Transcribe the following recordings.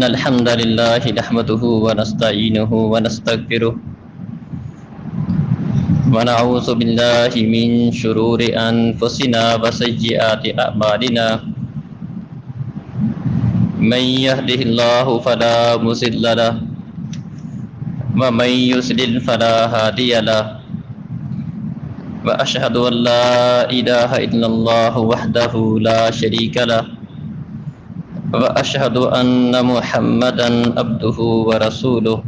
إن الحمد لله نحمده ونستعينه ونستغفره ونعوذ بالله من شرور أنفسنا وسيئات أعمالنا من يهده الله فلا مضل له ومن يضلل فلا هادي له وأشهد أن لا إله إلا الله وحده لا شريك له وأشهد أن محمدا عبده ورسوله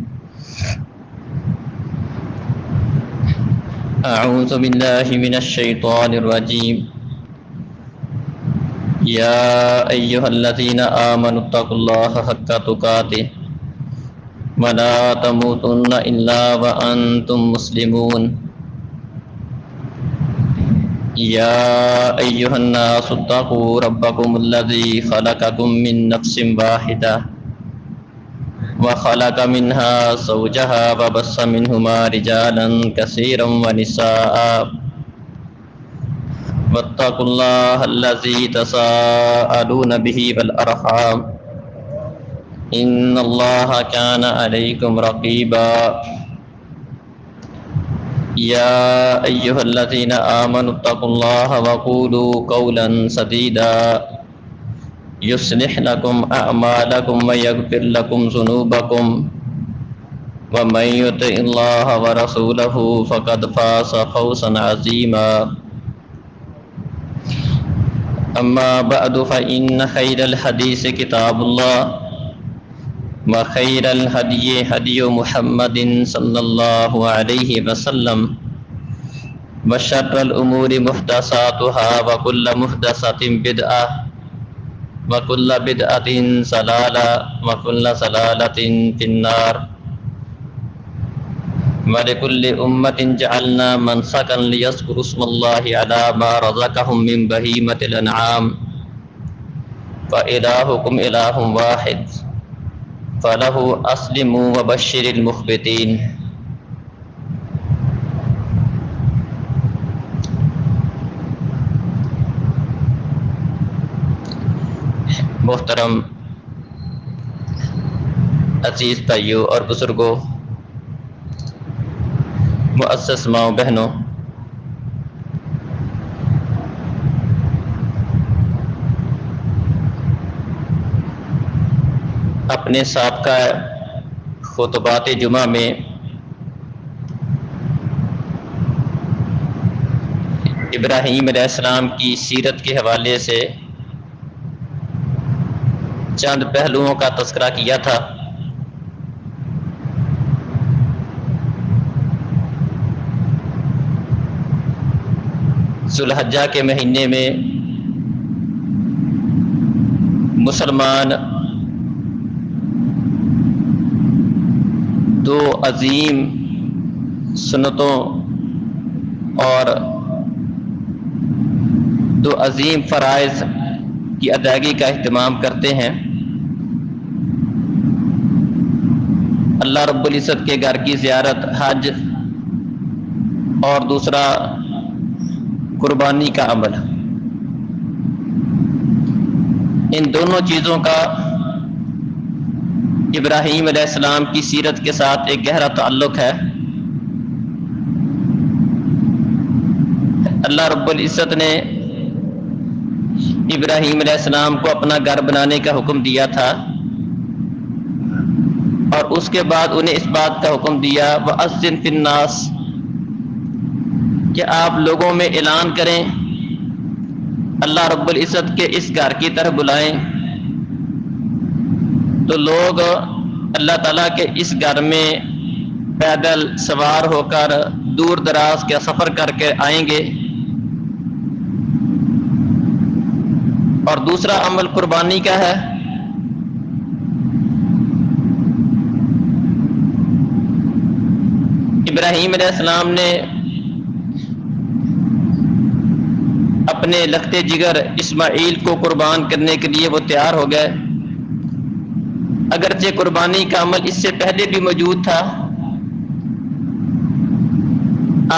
أعوذ بالله من الشيطان الرجيم يا أيها الذين آمنوا اتقوا الله حق تقاته ولا تموتن إلا وأنتم مسلمون يا أيها الناس اتقوا ربكم الذي خلقكم من نفس واحدة وخلق منها زوجها وبث منهما رجالا كثيرا ونساء واتقوا الله الذي تساءلون به والأرحام إن الله كان عليكم رقيبا يا أيها الذين آمنوا اتقوا الله وقولوا قولا سديدا يصلح لكم أعمالكم ويغفر لكم ذنوبكم ومن يطع الله ورسوله فقد فاز فوزا عظيما أما بعد فإن خير الحديث كتاب الله وخير الهدي هدي محمد صلى الله عليه وسلم وشر الأمور محدثاتها وكل محدثة بدعة وكل بدعة ضلالة وكل ضلالة في النار ولكل أمة جعلنا منسكا ليذكروا اسم الله على ما رزقهم من بهيمة الأنعام فإلهكم إله واحد فله أسلموا وبشر المخبتين. محترم عزیز بھائیوں اور بزرگوں، معزز ماؤں بہنوں، اپنے سابقہ خطبات جمعہ میں ابراہیم علیہ السلام کی سیرت کے حوالے سے چند پہلوؤں کا تذکرہ کیا تھا۔ ذو الحجہ کے مہینے میں مسلمان دو عظیم سنتوں اور دو عظیم فرائض کی ادائیگی کا اہتمام کرتے ہیں۔ اللہ رب العزت کے گھر کی زیارت، حج، اور دوسرا قربانی کا عمل۔ ان دونوں چیزوں کا ابراہیم علیہ السلام کی سیرت کے ساتھ ایک گہرا تعلق ہے۔ اللہ رب العزت نے ابراہیم علیہ السلام کو اپنا گھر بنانے کا حکم دیا تھا، اور اس کے بعد انہیں اس بات کا حکم دیا وَأَذِّن فِي النَّاسِ کہ آپ لوگوں میں اعلان کریں، اللہ رب العزت کے اس گھر کی طرف بلائیں، تو لوگ اللہ تعالیٰ کے اس گھر میں پیدل سوار ہو کر دور دراز کا سفر کر کے آئیں گے۔ اور دوسرا عمل قربانی کا ہے۔ ابراہیم علیہ السلام نے اپنے لخت جگر اسماعیل کو قربان کرنے کے لیے وہ تیار ہو گئے۔ اگرچہ قربانی کا عمل اس سے پہلے بھی موجود تھا،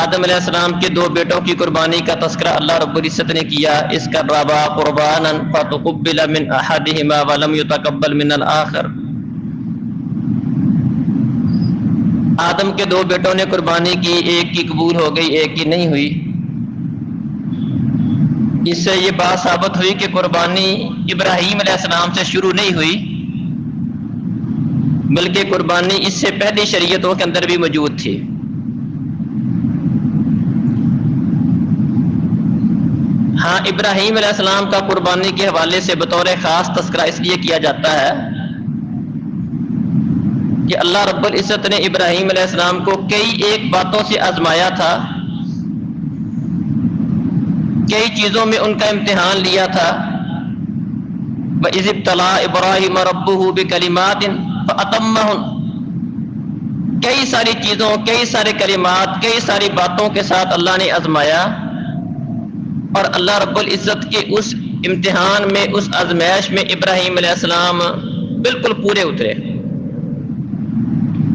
آدم علیہ السلام کے دو بیٹوں کی قربانی کا تذکرہ اللہ رب العزت نے کیا، اس کا ربا قربانا فتقبل من احدهما ولم يتقبل من الاخر، آدم کے دو بیٹوں نے قربانی کی، ایک کی قبول ہو گئی، ایک کی نہیں ہوئی۔ اس سے یہ بات ثابت ہوئی کہ قربانی ابراہیم علیہ السلام سے شروع نہیں ہوئی، بلکہ قربانی اس سے پہلی شریعتوں کے اندر بھی موجود تھی۔ ہاں، ابراہیم علیہ السلام کا قربانی کے حوالے سے بطور خاص تذکرہ اس لیے کیا جاتا ہے کہ اللہ رب العزت نے ابراہیم علیہ السلام کو کئی ایک باتوں سے آزمایا تھا، کئی چیزوں میں ان کا امتحان لیا تھا۔ وَإِذِ ابْتَلَىٰ إِبْرَاهِيمَ رَبُّهُ بِكَلِمَاتٍ فَأَتَمَّهُنَّ، کئی ساری چیزوں، کئی سارے کلمات، کئی ساری باتوں کے ساتھ اللہ نے آزمایا، اور اللہ رب العزت کے اس امتحان میں، اس آزمائش میں ابراہیم علیہ السلام بالکل پورے اترے۔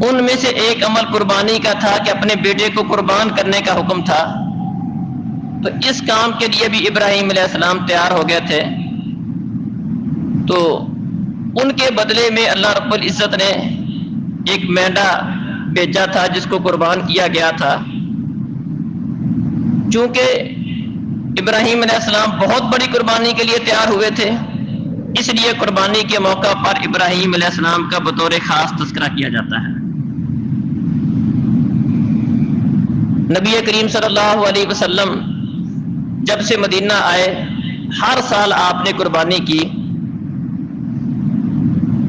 ان میں سے ایک عمل قربانی کا تھا کہ اپنے بیٹے کو قربان کرنے کا حکم تھا، تو اس کام کے لیے بھی ابراہیم علیہ السلام تیار ہو گئے تھے۔ تو ان کے بدلے میں اللہ رب العزت نے ایک مینڈا بھیجا تھا جس کو قربان کیا گیا تھا۔ چونکہ ابراہیم علیہ السلام بہت بڑی قربانی کے لیے تیار ہوئے تھے، اس لیے قربانی کے موقع پر ابراہیم علیہ السلام کا بطور خاص تذکرہ کیا جاتا ہے۔ نبی کریم صلی اللہ علیہ وسلم جب سے مدینہ آئے، ہر سال آپ نے قربانی کی،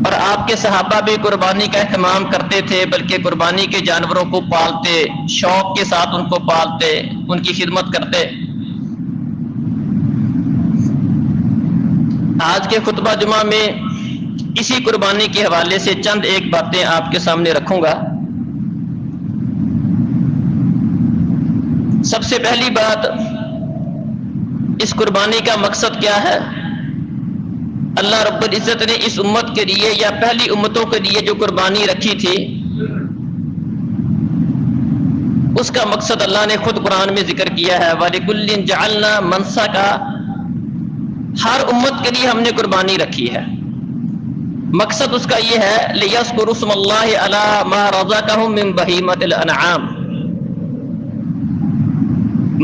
اور آپ کے صحابہ بھی قربانی کا اہتمام کرتے تھے، بلکہ قربانی کے جانوروں کو پالتے، شوق کے ساتھ ان کو پالتے، ان کی خدمت کرتے۔ آج کے خطبہ جمعہ میں اسی قربانی کے حوالے سے چند ایک باتیں آپ کے سامنے رکھوں گا۔ سب سے پہلی بات، اس قربانی کا مقصد کیا ہے؟ اللہ رب العزت نے اس امت کے لیے یا پہلی امتوں کے لیے جو قربانی رکھی تھی، اس کا مقصد اللہ نے خود قرآن میں ذکر کیا ہے۔ وَلِكُلٍّ جَعَلْنَا مَنسَكًا، ہر امت کے لیے ہم نے قربانی رکھی ہے۔ مقصد اس کا یہ ہے لِيَذْكُرُوا اسْمَ اللَّهِ عَلَىٰ مَا رَزَقَهُم مِّن بَهِيمَةِ الْأَنْعَامِ،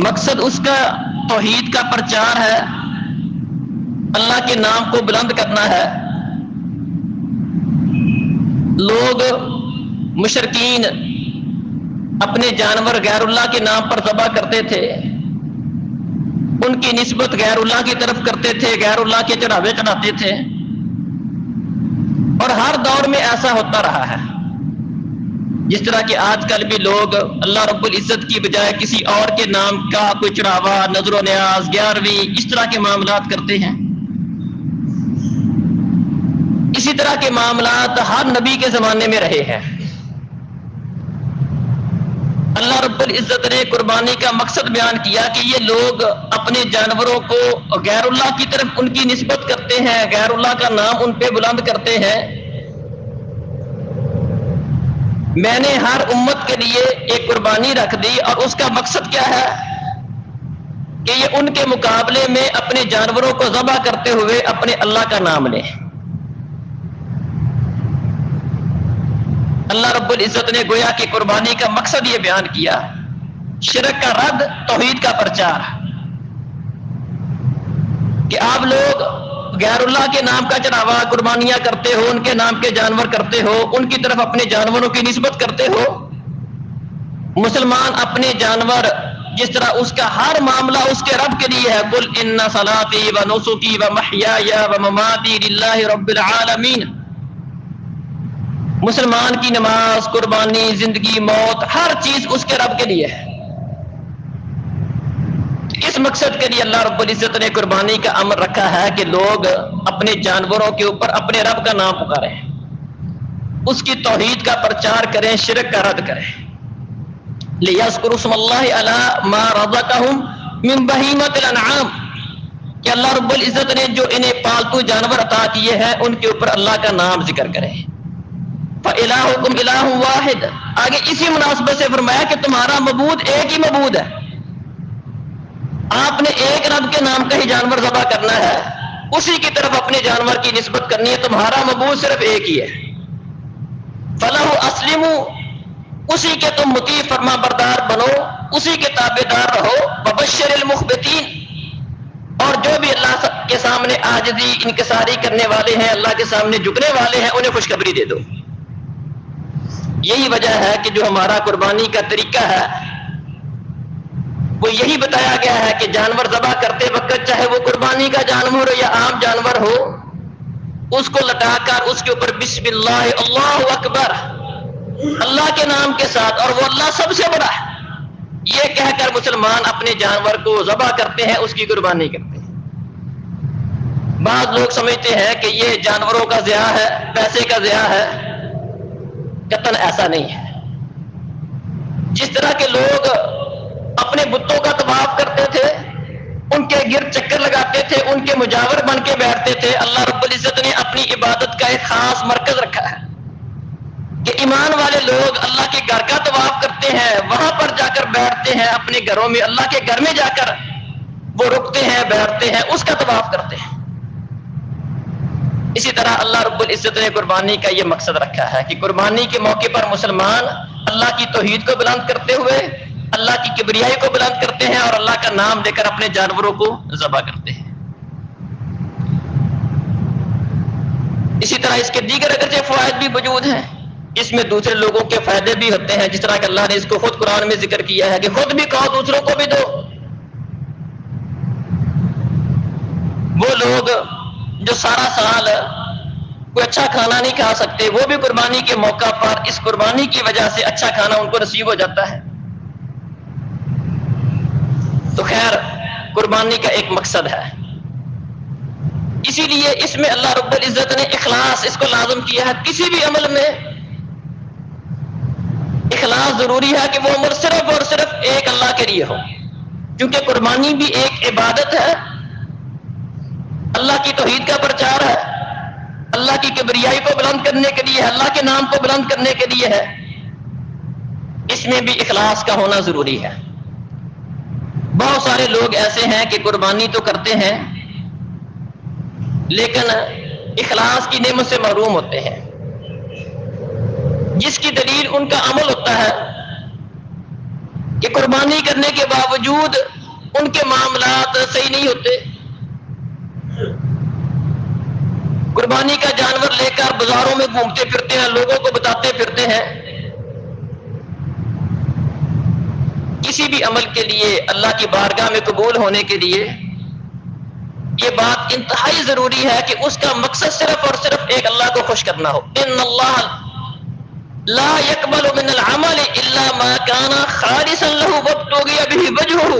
مقصد اس کا توحید کا پرچار ہے، اللہ کے نام کو بلند کرنا ہے۔ لوگ مشرکین اپنے جانور غیر اللہ کے نام پر ذبح کرتے تھے، ان کی نسبت غیر اللہ کی طرف کرتے تھے، غیر اللہ کے چڑھاوے چڑھاتے تھے، اور ہر دور میں ایسا ہوتا رہا ہے۔ جس طرح کہ آج کل بھی لوگ اللہ رب العزت کی بجائے کسی اور کے نام کا کوئی چڑھاوا، نظر و نیاز، گیارہویں، اس طرح کے معاملات کرتے ہیں، اسی طرح کے معاملات ہر نبی کے زمانے میں رہے ہیں۔ اللہ رب العزت نے قربانی کا مقصد بیان کیا کہ یہ لوگ اپنے جانوروں کو غیر اللہ کی طرف ان کی نسبت کرتے ہیں، غیر اللہ کا نام ان پہ بلند کرتے ہیں۔ میں نے ہر امت کے لیے ایک قربانی رکھ دی، اور اس کا مقصد کیا ہے کہ یہ ان کے مقابلے میں اپنے جانوروں کو ذبح کرتے ہوئے اپنے اللہ کا نام لیں۔ اللہ رب العزت نے گویا کہ قربانی کا مقصد یہ بیان کیا، شرک کا رد، توحید کا پرچار، کہ آپ لوگ غیر اللہ کے نام کا چڑھاوا، قربانیاں کرتے ہو، ان کے نام کے جانور کرتے ہو، ان کی طرف اپنے جانوروں کی نسبت کرتے ہو۔ مسلمان اپنے جانور، جس طرح اس کا ہر معاملہ اس کے رب کے لیے ہے، قُلْ إِنَّ صَلَاتِي وَنُسُكِي وَمَحْيَايَ وَمَمَاتِي لِلَّهِ رَبِّ الْعَالَمِينَ، مسلمان کی نماز، قربانی، زندگی، موت، ہر چیز اس کے رب کے لیے ہے۔ اس مقصد کے لیے اللہ رب العزت نے قربانی کا امر رکھا ہے کہ لوگ اپنے جانوروں کے اوپر اپنے رب کا نام پکاریں، اس کی توحید کا پرچار کریں، شرک کا رد کریں۔ لِيَذْكُرُوا اسْمَ اللَّهِ عَلَىٰ مَا رَزَقَهُم مِّن بَهِيمَةِ الْأَنْعَامِ، کہ اللہ رب العزت نے جو انہیں پالتو جانور عطا کیے ہیں ان کے اوپر اللہ کا نام ذکر کریں۔ فَإِلَٰهُكُمْ إِلَٰهٌ وَاحِدٌ، آگے اسی مناسبت سے فرمایا کہ تمہارا معبود ایک ہی معبود ہے، آپ نے ایک رب کے نام کا ہی جانور ذبح کرنا ہے، اسی کی طرف اپنے جانور کی نسبت کرنی ہے، تمہارا معبود صرف ایک ہی ہے۔ فَلَهُ أَسْلِمُوا، اسی کے تم مطیع فرما بردار بنو، اسی کے تابعدار رہو. وبشر المخبتین، اور جو بھی اللہ کے سامنے عاجزی انکساری کرنے والے ہیں، اللہ کے سامنے جھکنے والے ہیں، انہیں خوشخبری دے دو. یہی وجہ ہے کہ جو ہمارا قربانی کا طریقہ ہے وہ یہی بتایا گیا ہے کہ جانور ذبح کرتے وقت چاہے وہ قربانی کا جانور ہو یا عام جانور ہو، اس کو لٹا کر اس کے اوپر بسم اللہ اللہ اکبر، اللہ کے نام کے ساتھ، اور وہ اللہ سب سے بڑا ہے، یہ کہہ کر مسلمان اپنے جانور کو ذبح کرتے ہیں، اس کی قربانی کرتے ہیں. بعض لوگ سمجھتے ہیں کہ یہ جانوروں کا ضیاع ہے، پیسے کا ضیاع ہے. قطعاً ایسا نہیں ہے. جس طرح کے لوگ اپنے بتوں کا طواف کرتے تھے، ان کے گرد چکر لگاتے تھے، ان کے مجاور بن کے بیٹھتے تھے، اللہ رب العزت نے اپنی عبادت کا ایک خاص مرکز رکھا ہے کہ ایمان والے لوگ اللہ کے گھر کا طواف کرتے ہیں، وہاں پر جا کر بیٹھتے ہیں، اپنے گھروں میں اللہ کے گھر میں جا کر وہ رکتے ہیں، بیٹھتے ہیں، اس کا طواف کرتے ہیں. اسی طرح اللہ رب العزت نے قربانی کا یہ مقصد رکھا ہے کہ قربانی کے موقع پر مسلمان اللہ کی توحید کو بلند کرتے ہوئے اللہ کی کبریائی کو بلند کرتے ہیں اور اللہ کا نام لے کر اپنے جانوروں کو ذبح کرتے ہیں. اسی طرح اس کے دیگر اگرچہ فوائد بھی موجود ہیں، اس میں دوسرے لوگوں کے فائدے بھی ہوتے ہیں، جس طرح کہ اللہ نے اس کو خود قرآن میں ذکر کیا ہے کہ خود بھی کھاؤ، دوسروں کو بھی دو. وہ لوگ جو سارا سال کوئی اچھا کھانا نہیں کھا سکتے، وہ بھی قربانی کے موقع پر اس قربانی کی وجہ سے اچھا کھانا ان کو نصیب ہو جاتا ہے. تو خیر، قربانی کا ایک مقصد ہے، اسی لیے اس میں اللہ رب العزت نے اخلاص اس کو لازم کیا ہے. کسی بھی عمل میں اخلاص ضروری ہے کہ وہ عمل صرف اور صرف ایک اللہ کے لیے ہو، کیونکہ قربانی بھی ایک عبادت ہے، اللہ کی توحید کا پرچار ہے، اللہ کی کبریائی کو بلند کرنے کے لیے ہے، اللہ کے نام کو بلند کرنے کے لیے ہے. اس میں بھی اخلاص کا ہونا ضروری ہے. بہت سارے لوگ ایسے ہیں کہ قربانی تو کرتے ہیں لیکن اخلاص کی نعمت سے محروم ہوتے ہیں، جس کی دلیل ان کا عمل ہوتا ہے کہ قربانی کرنے کے باوجود ان کے معاملات صحیح نہیں ہوتے. قربانی کا جانور لے کر بازاروں میں گھومتے پھرتے ہیں، لوگوں کو بتاتے پھرتے ہیں. کسی بھی عمل کے لیے اللہ کی بارگاہ میں قبول ہونے کے لیے یہ بات انتہائی ضروری ہے کہ اس کا مقصد صرف اور صرف ایک اللہ کو خوش کرنا ہو. ان اللہ لا يقبل من العمل الا ما كان خالصا له وابتغي به وجهه.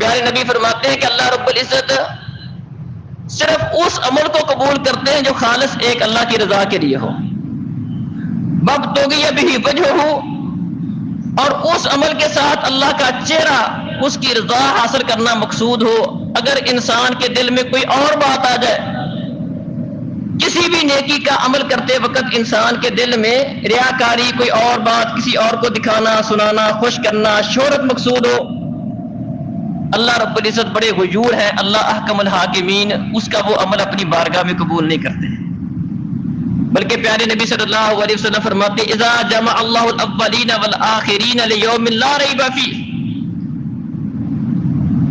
پیارے نبی فرماتے ہیں کہ اللہ رب العزت صرف اس عمل کو قبول کرتے ہیں جو خالص ایک اللہ کی رضا کے لیے ہو. وابتغي به وجهه، اور اس عمل کے ساتھ اللہ کا چہرہ، اس کی رضا حاصل کرنا مقصود ہو. اگر انسان کے دل میں کوئی اور بات آ جائے، کسی بھی نیکی کا عمل کرتے وقت انسان کے دل میں ریاکاری، کوئی اور بات، کسی اور کو دکھانا، سنانا، خوش کرنا، شہرت مقصود ہو، اللہ رب العزت بڑے غیور ہیں، اللہ احکم الحاکمین، اس کا وہ عمل اپنی بارگاہ میں قبول نہیں کرتے. بلکہ پیارے نبی صلی اللہ علیہ وسلم فرماتے ہیں اذا جمع اللہ الاولین والآخرین لیوم لا ریب فیہ،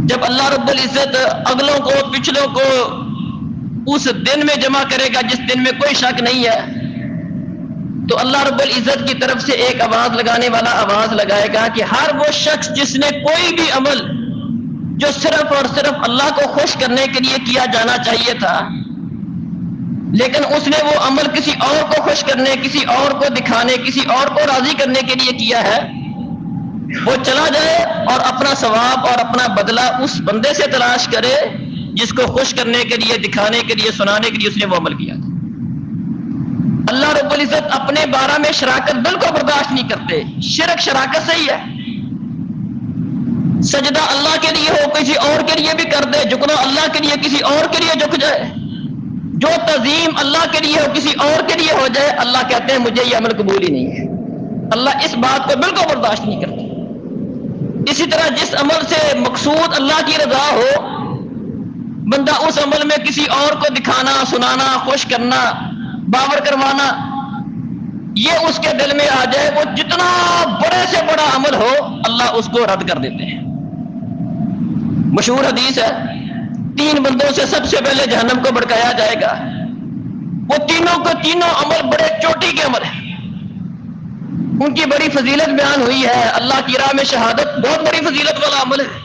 جب اللہ رب العزت اگلوں کو پچھلوں کو اس دن میں جمع کرے گا جس دن میں کوئی شک نہیں ہے، تو اللہ رب العزت کی طرف سے ایک آواز لگانے والا آواز لگائے گا کہ ہر وہ شخص جس نے کوئی بھی عمل جو صرف اور صرف اللہ کو خوش کرنے کے لیے کیا جانا چاہیے تھا، لیکن اس نے وہ عمل کسی اور کو خوش کرنے، کسی اور کو دکھانے، کسی اور کو راضی کرنے کے لیے کیا ہے، وہ چلا جائے اور اپنا ثواب اور اپنا بدلہ اس بندے سے تلاش کرے جس کو خوش کرنے کے لیے، دکھانے کے لیے، سنانے کے لیے اس نے وہ عمل کیا تھا. اللہ رب العزت اپنے بارہ میں شراکت بالکل برداشت نہیں کرتے. شرک شراکت صحیح ہے، سجدہ اللہ کے لیے ہو، کسی اور کے لیے بھی کر دے، جھکنا اللہ کے لیے، کسی اور کے لیے جھک جائے، جو تعظیم اللہ کے لیے ہو کسی اور کے لیے ہو جائے، اللہ کہتے ہیں مجھے یہ عمل قبول ہی نہیں ہے. اللہ اس بات کو بالکل برداشت نہیں کرتے. اسی طرح جس عمل سے مقصود اللہ کی رضا ہو، بندہ اس عمل میں کسی اور کو دکھانا، سنانا، خوش کرنا، باور کروانا، یہ اس کے دل میں آ جائے، وہ جتنا بڑے سے بڑا عمل ہو اللہ اس کو رد کر دیتے ہیں۔ مشہور حدیث ہے، 3 بندوں سے سب سے پہلے جہنم کو بھڑکایا جائے گا، وہ تینوں کو تینوں عمل بڑے چوٹی کے عمل ہیں، ان کی بڑی فضیلت بیان ہوئی ہے۔ اللہ کی راہ میں شہادت بہت بڑی فضیلت والا عمل ہے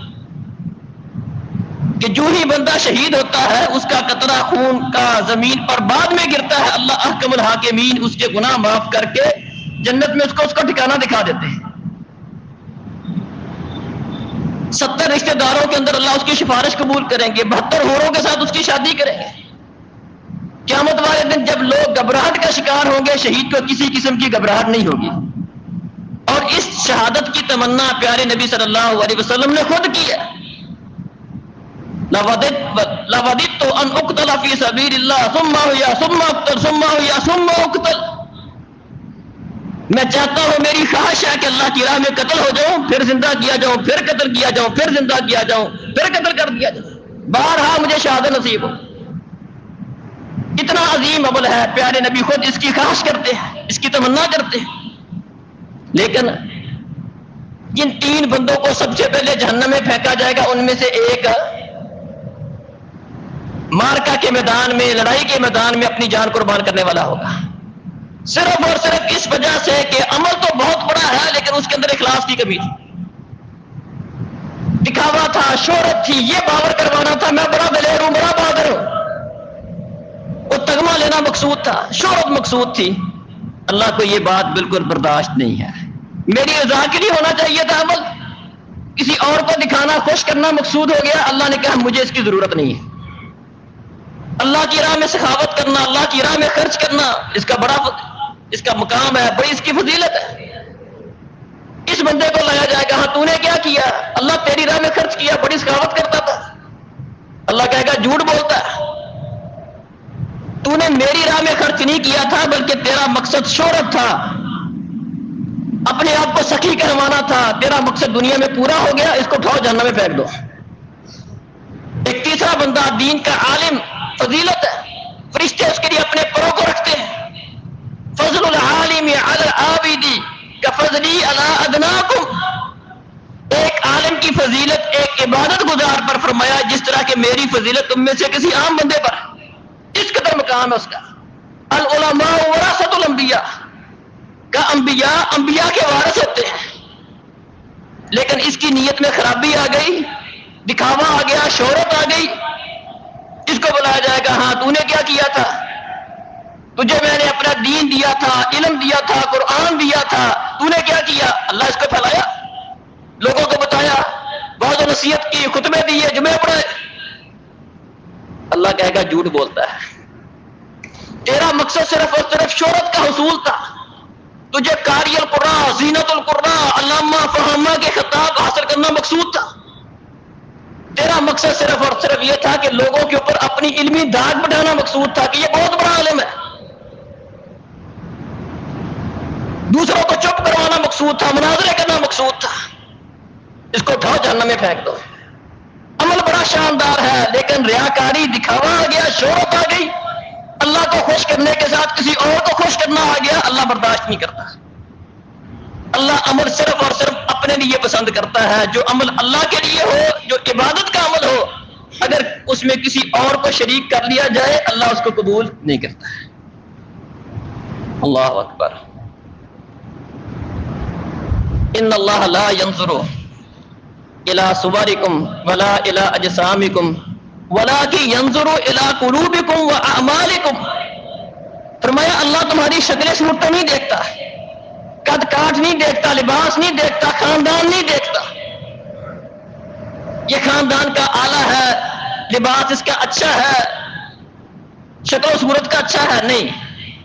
کہ جو ہی بندہ شہید ہوتا ہے اس کا قطرہ خون کا زمین پر بعد میں گرتا ہے، اللہ احکم الحاکمین اس کے گناہ معاف کر کے جنت میں اس کا ٹھکانہ دکھا دیتے ہیں۔ 70 رشتہ داروں کے اندر اللہ اس کی سفارش قبول کریں گے، 72 حوروں کے ساتھ اس کی شادی کریں گے۔ قیامت والے دن جب لوگ گھبراہٹ کا شکار ہوں گے، شہید کو کسی قسم کی گھبراہٹ نہیں ہوگی، اور اس شہادت کی تمنا پیارے نبی صلی اللہ علیہ وسلم نے خود کی ہے۔ لَوَدِدتُّ أَنْ أُقْتَلَ فِي سَبِيلِ اللَّهِ ثُمَّ أُحْيَىٰ ثُمَّ أُقْتَلْ ثُمَّ أُحْيَىٰ ثُمَّ أُقْتَلْ۔ میں چاہتا ہوں، میری خواہش ہے کہ اللہ کی راہ میں قتل ہو جاؤں، پھر زندہ کیا جاؤں، پھر قتل کیا جاؤں، پھر زندہ کیا جاؤں، پھر قتل کر دیا جاؤں، بارہا مجھے شہادت نصیب ہو۔ اتنا عظیم عمل ہے، پیارے نبی خود اس کی خواہش کرتے ہیں، اس کی تمنا کرتے ہیں۔ لیکن جن 3 بندوں کو سب سے پہلے جہنم میں پھینکا جائے گا، ان میں سے ایک مارکا کے میدان میں، لڑائی کے میدان میں اپنی جان قربان کرنے والا ہوگا، صرف اور صرف اس وجہ سے کہ عمل تو بہت بڑا ہے لیکن اس کے اندر اخلاص کی کمی تھی، دکھاوا تھا، شہرت تھی، یہ باور کروانا تھا میں بڑا دلیر ہوں، بڑا بہادر ہوں، وہ تغمہ لینا مقصود تھا، شہرت مقصود تھی۔ اللہ کو یہ بات بالکل برداشت نہیں ہے۔ میری رضا کے لیے ہونا چاہیے تھا عمل، کسی اور کو دکھانا، خوش کرنا مقصود ہو گیا۔ اللہ نے کہا مجھے اس کی ضرورت نہیں ہے۔ اللہ کی راہ میں سخاوت کرنا، اللہ کی راہ میں خرچ کرنا، اس کا مقام ہے، بڑی اس کی فضیلت ہے۔ اس بندے کو لایا جائے گا، ہاں تو نے کیا کیا؟ اللہ تیری راہ میں خرچ کیا، بڑی سخاوت کرتا تھا۔ اللہ کہے گا جھوٹ بولتا ہے، تو نے میری راہ میں خرچ نہیں کیا تھا بلکہ تیرا مقصد شہرت تھا، اپنے آپ کو سخی کروانا تھا، تیرا مقصد دنیا میں پورا ہو گیا، اس کو اٹھاؤ جہنم میں پھینک دو۔ ایک تیسرا بندہ دین کا عالم، فضیلت ہے، فرشتے اس کے لیے اپنے پروں کو رکھتے ہیں۔ فضل العالم علی العابد کفضلی علی ادناکم، ایک عالم کی فضیلت ایک عبادت گزار پر فرمایا جس طرح کہ میری فضیلت تم میں سے کسی عام بندے پر ہے، اس قدر مقام ہے اس کا۔ العلماء ورثۃ الانبیاء، کا انبیاء کے وارث ہوتے ہیں، لیکن اس کی نیت میں خرابی آ گئی، دکھاوا آ گیا، شہرت آ گئی۔ اس کو بلایا جائے گا، ہاں تو نے کیا کیا تھا؟ تجھے میں نے اپنا دین دیا تھا، علم دیا تھا، قرآن دیا تھا، تو نے کیا کیا؟ اللہ اس کو پھیلایا، لوگوں کو بتایا، وعظ و نصیحت کی، خطبے دیے، جمعے پڑھائے۔ اللہ کہے گا جھوٹ بولتا ہے، تیرا مقصد صرف اور صرف شہرت کا حصول تھا، تجھے قاری القرآن، زینت القرآن، علامہ فہامہ کے خطاب حاصل کرنا مقصود تھا۔ تیرا مقصد صرف اور صرف یہ تھا کہ لوگوں کے اوپر اپنی علمی داغ بٹھانا مقصود تھا کہ یہ بہت بڑا عالم ہے، دوسروں کو چپ کروانا مقصود تھا، مناظرے کرنا مقصود تھا۔ اس کو اٹھاؤ جہنم میں پھینک دو۔ عمل بڑا شاندار ہے لیکن ریاکاری، دکھاوا آ گیا، شہرت آ گئی، اللہ کو خوش کرنے کے ساتھ کسی اور کو خوش کرنا آ گیا، اللہ برداشت نہیں کرتا۔ اللہ عمل صرف اور صرف اپنے لیے پسند کرتا ہے، جو عمل اللہ کے لیے ہو، جو عبادت کا عمل ہو، اگر اس میں کسی اور کو شریک کر لیا جائے اللہ اس کو قبول نہیں کرتا ہے۔ اللہ اکبر۔ ان اللہ لا ينظر الى صورکم ولا الى اجسامکم ولکن ينظر الى قلوبکم واعمالکم، فرمایا اللہ تمہاری شکل صورت نہیں دیکھتا، قد کاٹ نہیں دیکھتا، لباس نہیں دیکھتا، خاندان نہیں دیکھتا، یہ خاندان کا آلہ ہے، لباس اس کا اچھا ہے، شکل و صورت کا اچھا ہے، نہیں۔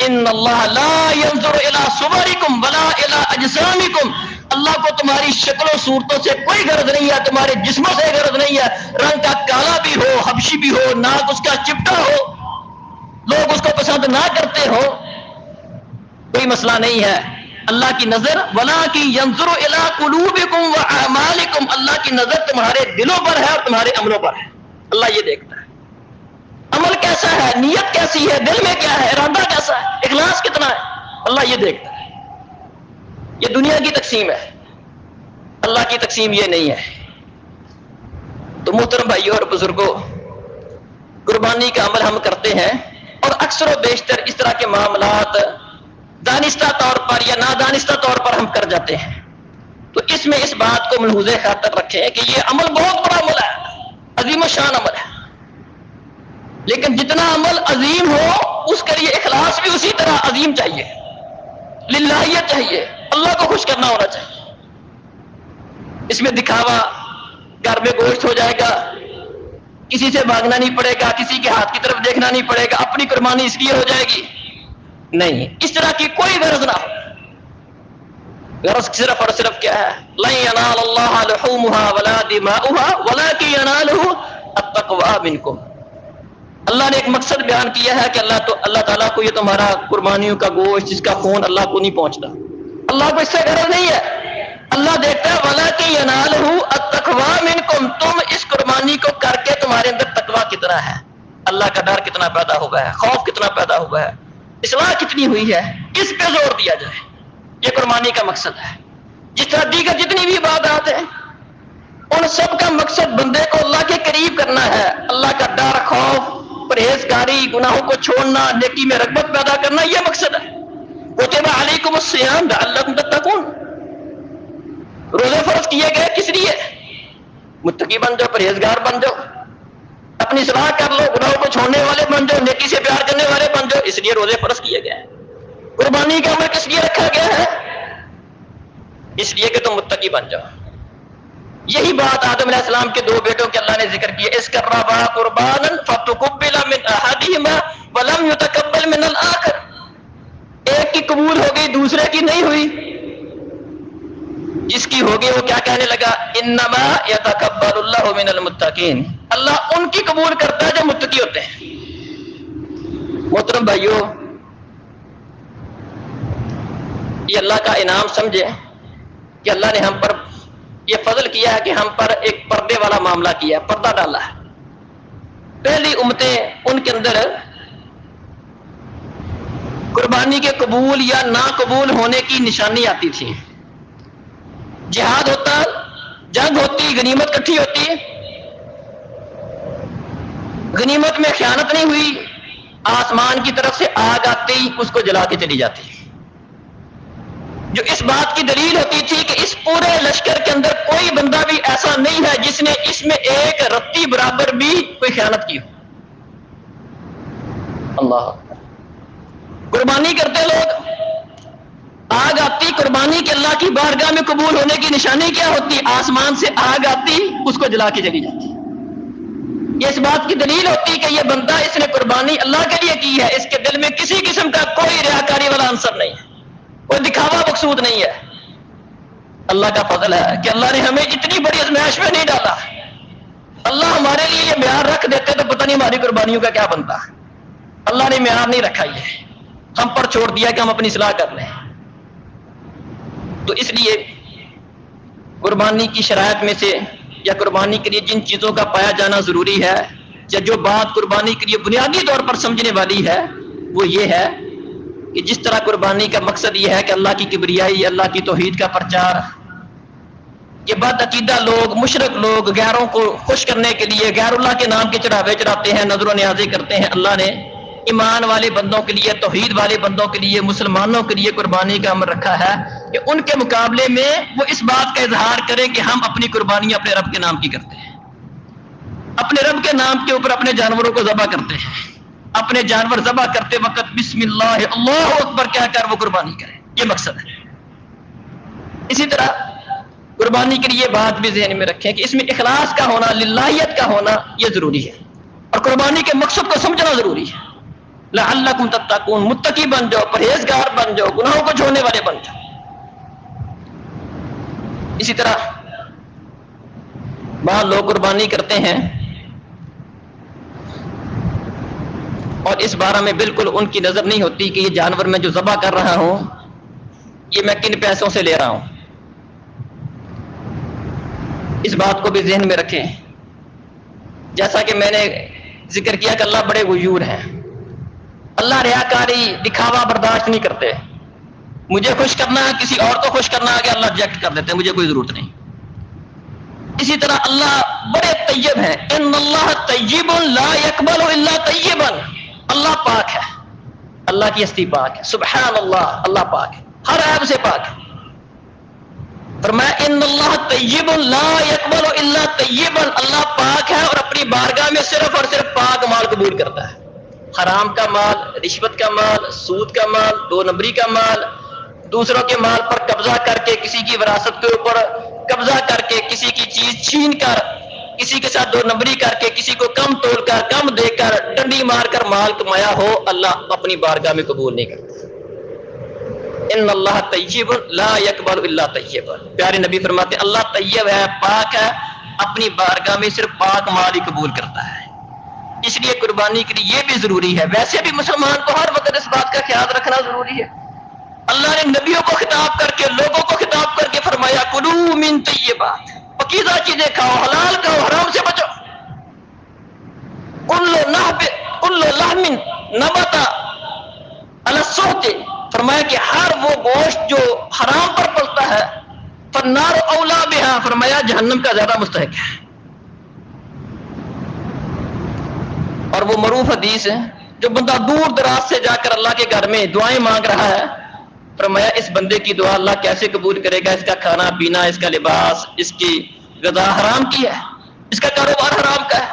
ان اللہ لا ينظر الى صورکم ولا الى اجسامکم، اللہ کو تمہاری شکل و صورتوں سے کوئی غرض نہیں ہے، تمہارے جسموں سے غرض نہیں ہے، رنگ کا کالا بھی ہو، حبشی بھی ہو، ناک اس کا چپٹا ہو، لوگ اس کو پسند نہ کرتے ہو، کوئی مسئلہ نہیں ہے۔ اللہ کی نظر وَلَٰكِن يَنظُرُ إِلَىٰ قُلُوبِكُمْ وَأَعْمَالِكُمْ، اللہ کی نظر تمہارے دلوں پر ہے اور تمہارے عملوں پر ہے، اللہ یہ دیکھتا ہے۔ عمل کیسا ہے، نیت کیسی ہے، دل میں کیا ہے، ارادہ کیسا ہے، اخلاص کتنا ہے، اللہ یہ دیکھتا ہے۔ یہ دنیا کی تقسیم ہے، اللہ کی تقسیم یہ نہیں ہے۔ تو محترم بھائیوں اور بزرگوں، قربانی کا عمل ہم کرتے ہیں اور اکثر و بیشتر اس طرح کے معاملات دانستہ طور پر یا نادانستہ طور پر ہم کر جاتے ہیں۔ تو اس میں اس بات کو ملحوظ خاطر رکھیں کہ یہ عمل بہت بڑا عمل ہے، عظیم و شان عمل ہے، لیکن جتنا عمل عظیم ہو اس کے لیے اخلاص بھی اسی طرح عظیم چاہیے، للہیت چاہیے، اللہ کو خوش کرنا ہونا چاہیے۔ اس میں دکھاوا، گھر میں گوشت ہو جائے گا، کسی سے مانگنا نہیں پڑے گا، کسی کے ہاتھ کی طرف دیکھنا نہیں پڑے گا، اپنی قربانی اس لیے ہو جائے گی، نہیں، اس طرح کی کوئی غرض نہ ہو۔ غرض صرف اور صرف کیا ہے؟ لن ینال اللہ لحومها ولا دماؤها ولکن ینالہ التقوی منکم۔ اللہ نے ایک مقصد بیان کیا ہے کہ اللہ تعالیٰ کو یہ تمہارا قربانیوں کا گوشت، جس کا خون اللہ کو نہیں پہنچتا، اللہ کو اس سے غرض نہیں ہے۔ اللہ دیکھتا ہے وَلَكِنْ يَنَالُهُ التَّقْوَىٰ مِنْكُمْ، تم اس قربانی کو کر کے تمہارے اندر تقویٰ کتنا ہے، اللہ کا ڈر کتنا پیدا ہوا ہے، خوف کتنا پیدا ہوا ہے، اصلاح کتنی ہوئی ہے، اس پہ زور دیا جائے۔ یہ قربانی کا مقصد ہے۔ جس طرح دیگر جتنی بھی عبادات ہیں ان سب کا مقصد بندے کو اللہ کے قریب کرنا ہے، اللہ کا ڈر، خوف، پرہیزگاری، گناہوں کو چھوڑنا، نیکی میں رغبت پیدا کرنا، یہ مقصد ہے۔ کتب علیکم الصیام لعلکم تتقون، روزے فرض کیے گئے کس لیے؟ متقی بن جاؤ، پرہیزگار بن جاؤ، اپنی اصلاح کر لو، گناہوں کو چھوڑنے والے بن جاؤ، نیکی سے پیار کرنے والے بن جاؤ، اس لیے روزے فرض کیے گئے ہیں۔ قربانی کا عمل کس لیے رکھا گیا ہے؟ اس لیے کہ تم متقی بن جاؤ۔ یہی بات آدم علیہ السلام کے دو بیٹوں کے اللہ نے ذکر کیا، اس قربا قربانا فتقبل من احدہما ولم يتقبل من الاخر، ایک کی قبول ہو گئی دوسرے کی نہیں ہوئی، جس کی ہوگی وہ کیا کہنے لگا؟ انما یتقبل اللہ من المتقین، اللہ ان کی قبول کرتا ہے جو متقی ہوتے ہیں۔ محترم بھائیوں، یہ اللہ کا انعام سمجھے کہ اللہ نے ہم پر یہ فضل کیا ہے کہ ہم پر ایک پردے والا معاملہ کیا، پردہ ڈالا ہے۔ پہلی امتیں ان کے اندر قربانی کے قبول یا ناقبول ہونے کی نشانی آتی تھی۔ جہاد ہوتا، جنگ ہوتی، غنیمت اکٹھی ہوتی، غنیمت میں خیانت نہیں ہوئی، آسمان کی طرف سے آگ آتی، اس کو جلا کے چلی جاتی، جو اس بات کی دلیل ہوتی تھی کہ اس پورے لشکر کے اندر کوئی بندہ بھی ایسا نہیں ہے جس نے اس میں ایک رتی برابر بھی کوئی خیانت کی ہو۔ اللہ قربانی کرتے لوگ، آگ آتی، قربانی کے اللہ کی بارگاہ میں قبول ہونے کی نشانی کیا ہوتی؟ آسمان سے آگ آتی، اس کو جلا کے چلی جاتی۔ یہ اس بات کی دلیل ہوتی کہ یہ بندہ، اس نے قربانی اللہ کے لیے کی ہے، اس کے دل میں کسی قسم کا کوئی ریاکاری والا عنصر نہیں ہے، کوئی دکھاوا مقصود نہیں ہے۔ اللہ کا فضل ہے کہ اللہ نے ہمیں اتنی بڑی آزمائش میں نہیں ڈالا۔ اللہ ہمارے لیے یہ معیار رکھ دیتے تو پتہ نہیں ہماری قربانیوں کا کیا بنتا۔ اللہ نے معیار نہیں رکھا، یہ ہم پر چھوڑ دیا کہ ہم اپنی اصلاح کر لیں۔ تو اس لیے قربانی کی شرائط میں سے یا قربانی کے لیے جن چیزوں کا پایا جانا ضروری ہے، یا جو بات قربانی کے لیے بنیادی طور پر سمجھنے والی ہے، وہ یہ ہے کہ جس طرح قربانی کا مقصد یہ ہے کہ اللہ کی کبریائی، اللہ کی توحید کا پرچار، یہ بد عقیدہ لوگ، مشرک لوگ غیروں کو خوش کرنے کے لیے غیر اللہ کے نام کے چڑھاوے چڑھاتے ہیں، نظر و نیازیں کرتے ہیں، اللہ نے ایمان والے بندوں کے لیے، توحید والے بندوں کے لیے، مسلمانوں کے لیے قربانی کا امر رکھا ہے کہ ان کے مقابلے میں وہ اس بات کا اظہار کریں کہ ہم اپنی قربانیاں اپنے رب کے نام کی کرتے ہیں، اپنے رب کے نام کے اوپر اپنے جانوروں کو ذبح کرتے ہیں، اپنے جانور ذبح کرتے وقت بسم اللہ اللہ اکبر کہہ کر وہ قربانی کریں، یہ مقصد ہے۔ اسی طرح قربانی کے لیے بات بھی ذہن میں رکھیں کہ اس میں اخلاص کا ہونا، للہیت کا ہونا یہ ضروری ہے، اور قربانی کے مقصد کو سمجھنا ضروری ہے۔ لعلکم تتقون، متقی بن جاؤ، پرہیزگار بن جاؤ، گناہوں کو چھوڑنے والے بن جاؤ۔ اسی طرح بعض لوگ قربانی کرتے ہیں اور اس بارے میں بالکل ان کی نظر نہیں ہوتی کہ یہ جانور میں جو ذبح کر رہا ہوں یہ میں کن پیسوں سے لے رہا ہوں۔ اس بات کو بھی ذہن میں رکھیں، جیسا کہ میں نے ذکر کیا کہ اللہ بڑے غیور ہیں، اللہ ریاکاری، دکھاوا برداشت نہیں کرتے۔ مجھے خوش کرنا ہے کسی اور کو خوش کرنا آگے اللہ ریجیکٹ کر دیتے ہیں، مجھے کوئی ضرورت نہیں۔ اسی طرح اللہ بڑے طیب ہیں، ان اللہ طیب لا یقبل الا طیبا، اللہ پاک ہے، اللہ کی ہستی پاک ہے، سبحان اللہ، اللہ پاک ہے، ہر عیب سے پاک ہے۔ فرمایا ان اللہ طیب لا یقبل الا طیبا، اللہ پاک ہے اور اپنی بارگاہ میں صرف اور صرف پاک مال قبول کرتا ہے۔ حرام کا مال، رشوت کا مال، سود کا مال، دو نمبری کا مال، دوسروں کے مال پر قبضہ کر کے، کسی کی وراثت کے اوپر قبضہ کر کے، کسی کی چیز چھین کر، کسی کے ساتھ دو نمبری کر کے، کسی کو کم تول کر، کم دے کر، ڈنڈی مار کر مال کمایا ہو، اللہ اپنی بارگاہ میں قبول نہیں کرتا۔ ان اللہ طیب لا یقبل الا طیبا، پیارے نبی فرماتے ہیں اللہ طیب ہے، پاک ہے، اپنی بارگاہ میں صرف پاک مال ہی قبول کرتا ہے۔ اس لیے قربانی کے لیے یہ بھی ضروری ہے۔ ویسے بھی مسلمان کو ہر وقت اس بات کا خیال رکھنا ضروری ہے۔ اللہ نے نبیوں کو خطاب کر کے، لوگوں کو خطاب کر کے فرمایا کلوا من طیبات، پاکیزہ چیزیں کھاؤ، حلال کھاؤ، حرام سے بچو۔ کل لحم نبت علی السحت، فرمایا کہ ہر وہ گوشت جو حرام پر پلتا ہے، فالنار اولا بہا، فرمایا جہنم کا زیادہ مستحق ہے۔ اور وہ معروف حدیث ہے، جو بندہ دور دراز سے جا کر اللہ کے گھر میں دعائیں مانگ رہا ہے، فرمایا اس بندے کی دعا اللہ کیسے قبول کرے گا؟ اس کا کھانا پینا، اس کا لباس، اس کی غذا حرام کی ہے، اس کا کاروبار حرام کا ہے،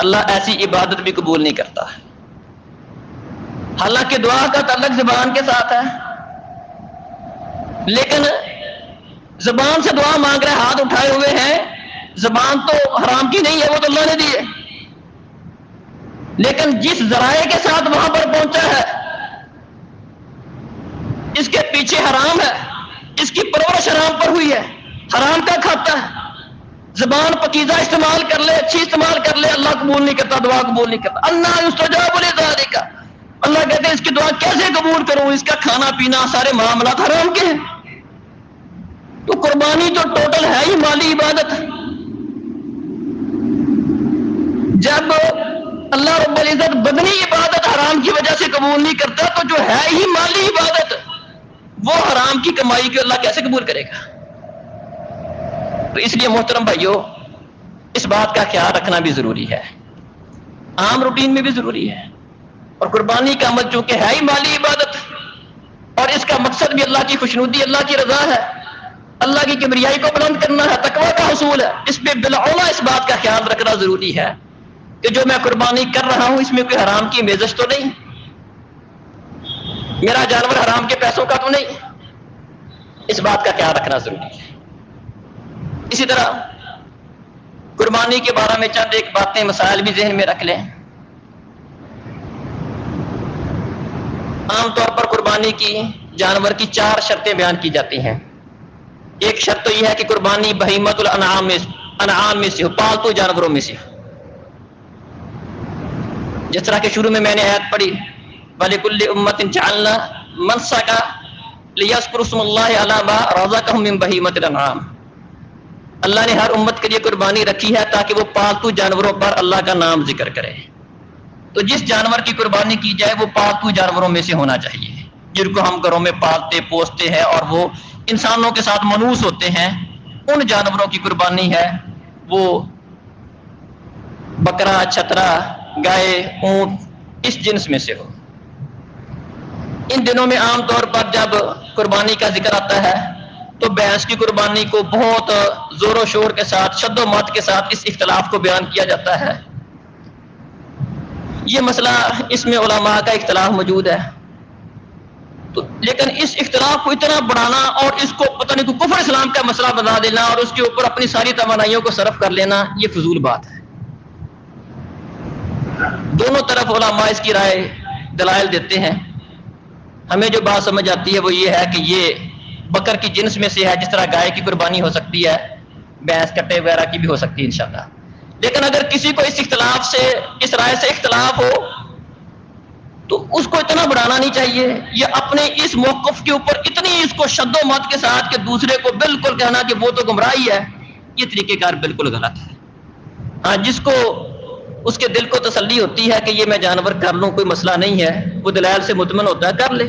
اللہ ایسی عبادت بھی قبول نہیں کرتا۔ حالانکہ دعا کا تعلق زبان کے ساتھ ہے، لیکن زبان سے دعا مانگ رہے، ہاتھ اٹھائے ہوئے ہیں، زبان تو حرام کی نہیں ہے، وہ تو اللہ نے دی ہے، لیکن جس ذرائع کے ساتھ وہاں پر پہنچا ہے، اس کے پیچھے حرام ہے، اس کی پرورش حرام پر ہوئی ہے، حرام کا کھاتا ہے، زبان پاکیزہ استعمال کر لے، اچھی استعمال کر لے، اللہ قبول نہیں کرتا، دعا قبول نہیں کرتا۔ انا یستجاب لذالک، اللہ کہتے ہیں اس کی دعا کیسے قبول کروں؟ اس کا کھانا پینا سارے معاملات حرام کے ہیں۔ تو قربانی تو ٹوٹل ہے ہی مالی عبادت۔ جب اللہ رب العزت بدنی عبادت حرام کی وجہ سے قبول نہیں کرتا، تو جو ہے ہی مالی عبادت، وہ حرام کی کمائی کو اللہ کیسے قبول کرے گا؟ تو اس لیے محترم بھائیوں، اس بات کا خیال رکھنا بھی ضروری ہے، عام روٹین میں بھی ضروری ہے۔ اور قربانی کا عمل چونکہ ہے ہی مالی عبادت، اور اس کا مقصد بھی اللہ کی خوشنودی، اللہ کی رضا ہے، اللہ کی کبریائی کو بلند کرنا ہے، تقویٰ کا حصول ہے، اس پہ بالعلا اس بات کا خیال رکھنا ضروری ہے کہ جو میں قربانی کر رہا ہوں اس میں کوئی حرام کی میزش تو نہیں، میرا جانور حرام کے پیسوں کا تو نہیں، اس بات کا خیال رکھنا ضروری ہے۔ اسی طرح قربانی کے بارے میں چند ایک باتیں، مسائل بھی ذہن میں رکھ لیں۔ عام طور پر قربانی کی جانور کی 4 شرطیں بیان کی جاتی ہیں۔ ایک شرط تو یہ ہے کہ قربانی بہیمت الانعام میں سے ہو، پالتو جانوروں میں سے ہو، جس طرح کہ شروع میں نے آیت پڑھی وَلِكُلِّ أُمَّةٍ جَعَلْنَا مَنسَكًا لِيَذْكُرُوا اسْمَ اللَّهِ عَلَىٰ مَا رَزَقَهُم مِّن بَهِيمَةِ الْأَنْعَامِ، اللہ نے ہر امت کے لیے قربانی رکھی ہے تاکہ وہ پالتو جانوروں پر اللہ کا نام ذکر کرے۔ تو جس جانور کی قربانی کی جائے وہ پالتو جانوروں میں سے ہونا چاہیے، جن کو ہم گھروں میں پالتے پوستے ہیں اور وہ انسانوں کے ساتھ منوس ہوتے ہیں، ان جانوروں کی قربانی ہے وہ بکرا، چھترا، گائے، اونٹ، اس جنس میں سے ہو۔ ان دنوں میں عام طور پر جب قربانی کا ذکر آتا ہے تو بھینس کی قربانی کو بہت زور و شور کے ساتھ، شد و مت کے ساتھ اس اختلاف کو بیان کیا جاتا ہے۔ یہ مسئلہ، اس میں علماء کا اختلاف موجود ہے، تو لیکن اس اختلاف کو اتنا بڑھانا اور اس کو پتہ نہیں کفر اسلام کا مسئلہ بنا دینا اور اس کے اوپر اپنی ساری توانائیوں کو صرف کر لینا، یہ فضول بات ہے۔ دونوں طرف علماء اس کی رائے دلائل دیتے ہیں۔ ہمیں جو بات سمجھ آتی ہے وہ یہ ہے کہ یہ بکر کی جنس میں سے ہے، جس طرح گائے کی قربانی ہو سکتی ہے، بھینس کٹے وغیرہ کی بھی ہو سکتی ہے انشاءاللہ۔ لیکن اگر کسی کو اس اختلاف سے، اس رائے سے اختلاف ہو تو اس کو اتنا بڑھانا نہیں چاہیے، یہ اپنے اس موقف کے اوپر اتنی اس کو شد و مت کے ساتھ کہ دوسرے کو بالکل کہنا کہ وہ تو گمراہی ہے، یہ طریقہ کار بالکل غلط ہے۔ ہاں، جس کو اس کے دل کو تسلی ہوتی ہے کہ یہ میں جانور کر لوں، کوئی مسئلہ نہیں ہے، وہ دلائل سے مطمئن ہوتا ہے، کر لے۔